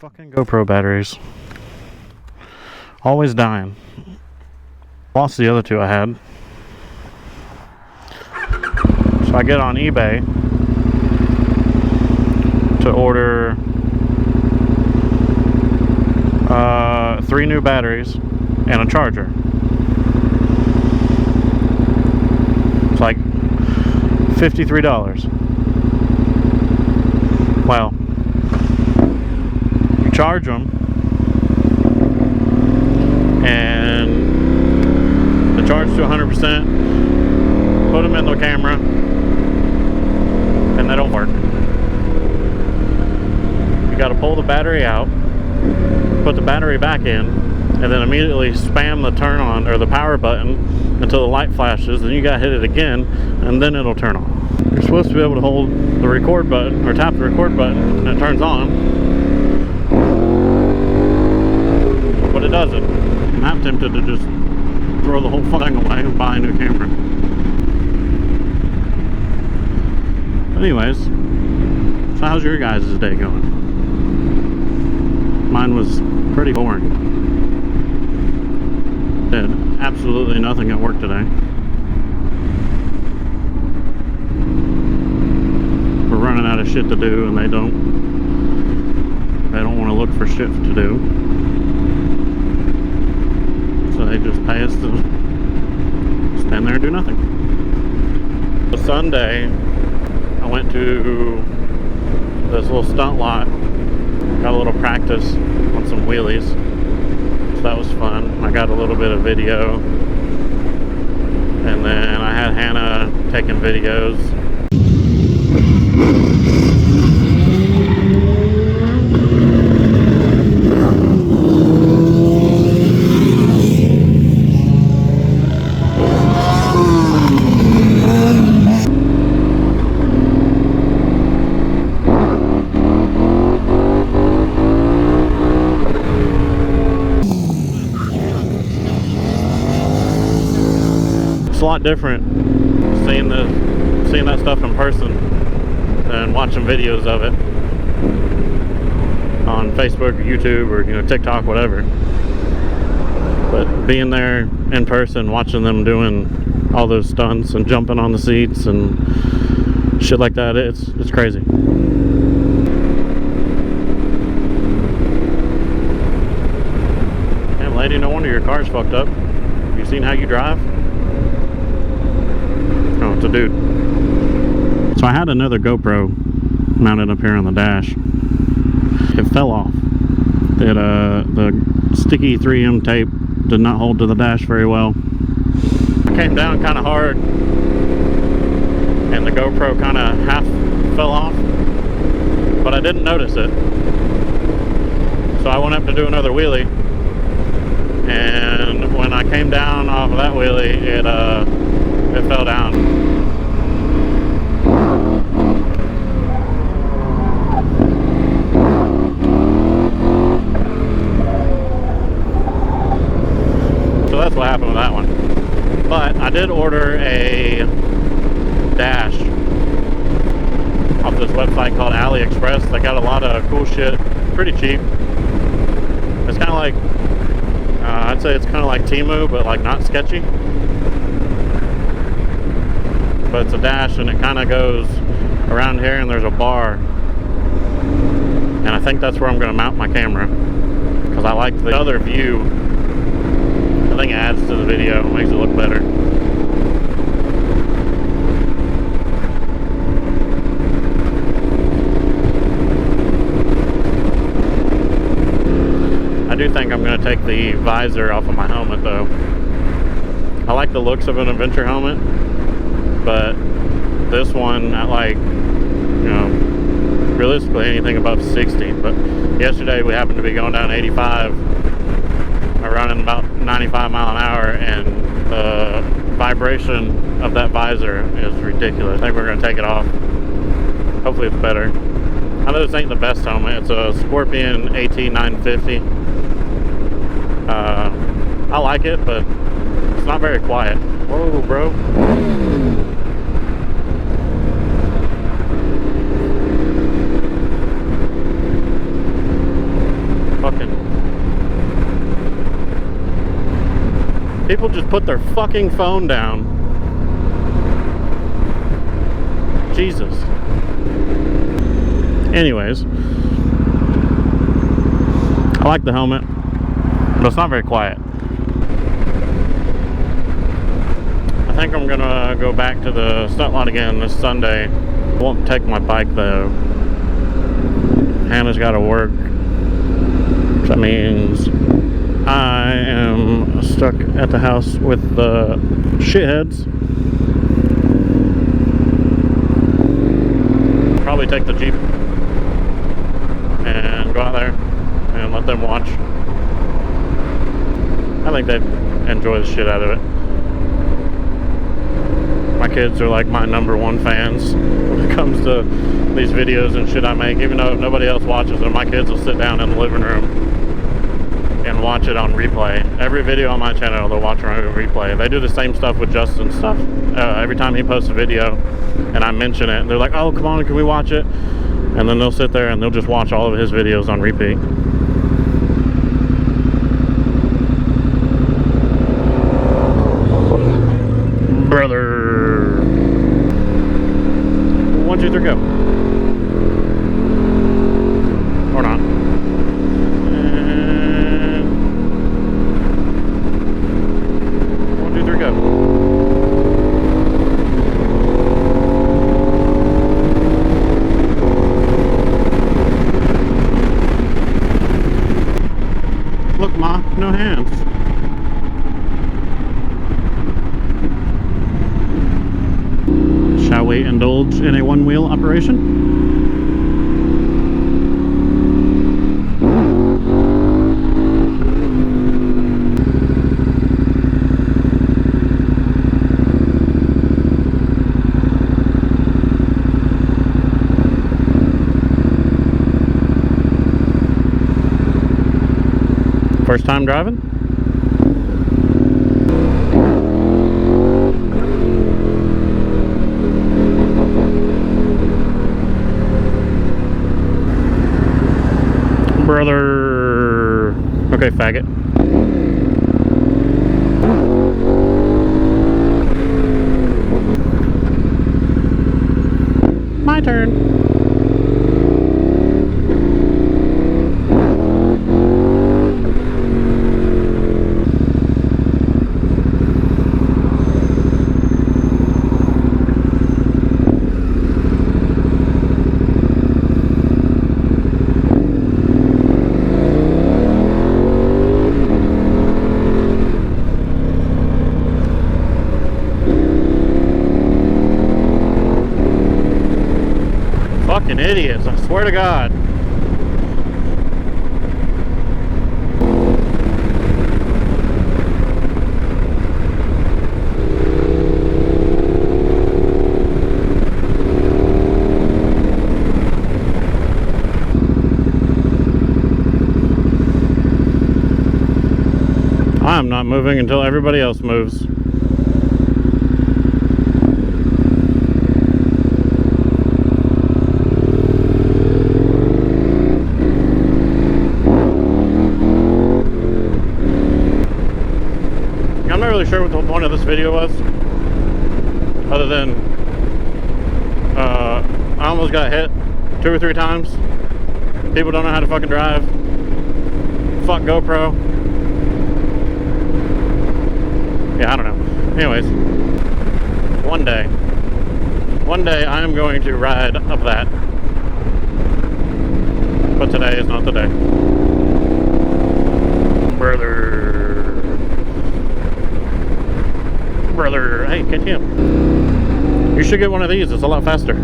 Fucking GoPro batteries. Always dying. Lost the other two I had. So I get on eBay to order 3 new batteries and a charger. It's like $53. Well, you charge them and the charge to 100%, put them in the camera, and they don't work. You got to pull the battery out, put the battery back in, and then immediately spam the turn on or the power button until the light flashes. Then you got to hit it again, and then it'll turn on. You're supposed to be able to hold the record button or tap the record button and it turns on, but it doesn't. I'm half tempted to just throw the whole thing away and buy a new camera. Anyways, so how's your guys' day going? Mine was pretty boring. Did absolutely nothing at work today. We're running out of shit to do, and they don't want to look for shit to do. So they just pay us to stand there and do nothing. So Sunday, I went to this little stunt lot, got a little practice on some wheelies, so that was fun. I got a little bit of video, and then I had Hannah taking videos. It's a lot different seeing that stuff in person than watching videos of it on Facebook or YouTube or TikTok, whatever. But being there in person, watching them doing all those stunts and jumping on the seats and shit like that, it's crazy. Damn lady, no wonder your car's fucked up. You seen how you drive? Oh, it's a dude. So I had another GoPro mounted up here on the dash. It fell off. The sticky 3M tape did not hold to the dash very well. I came down kind of hard, and the GoPro kind of half fell off, but I didn't notice it. So I went up to do another wheelie, and when I came down off of that wheelie, it fell down. So that's what happened with that one. But I did order a dash off this website called AliExpress. They got a lot of cool shit, pretty cheap. It's kind of like, I'd say it's kind of like Temu, but like not sketchy. But it's a dash, and it kind of goes around here, and there's a bar, and I think that's where I'm going to mount my camera, because I like the other view. I think it adds to the video, makes it look better. I do think I'm going to take the visor off of my helmet though. I like the looks of an adventure helmet, but this one at like, realistically anything above 60. But yesterday we happened to be going down 85, running about 95 mile an hour, and the vibration of that visor is ridiculous. I think we're going to take it off. Hopefully it's better. I know this ain't the best helmet. It's a Scorpion AT950. I like it, but it's not very quiet. Whoa, bro. People just put their fucking phone down. Jesus. Anyways, I like the helmet, but it's not very quiet. I think I'm gonna go back to the stunt lot again this Sunday. Won't take my bike though. Hannah's gotta work, which that means I am stuck at the house with the shitheads. Probably take the Jeep and go out there and let them watch. I think they'd enjoy the shit out of it. My kids are like my #1 fans when it comes to these videos and shit I make. Even though nobody else watches them, my kids will sit down in the living room and watch it on replay. Every video on my channel, they'll watch it on replay. They do the same stuff with Justin's stuff. Every time he posts a video and I mention it, they're like, oh, come on, can we watch it? And then they'll sit there and they'll just watch all of his videos on repeat. Brother. 1, 2, 3, go. Or not. And 1, 2, 3, go. Look, Ma, no hands. Shall we indulge in a one-wheel operation? First time driving? Brother. Okay, faggot. My turn. Fucking idiots, I swear to God. I'm not moving until everybody else moves. I'm not really sure what the whole point of this video was, other than I almost got hit 2 or 3 times. People don't know how to fucking drive. Fuck GoPro. Yeah, I don't know. Anyways, one day I am going to ride up that, but today is not the day. Brother, hey, KTM. You should get one of these, it's a lot faster.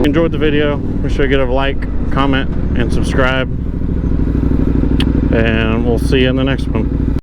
Enjoyed the video, make sure you give it a like, comment, and subscribe, and we'll see you in the next one.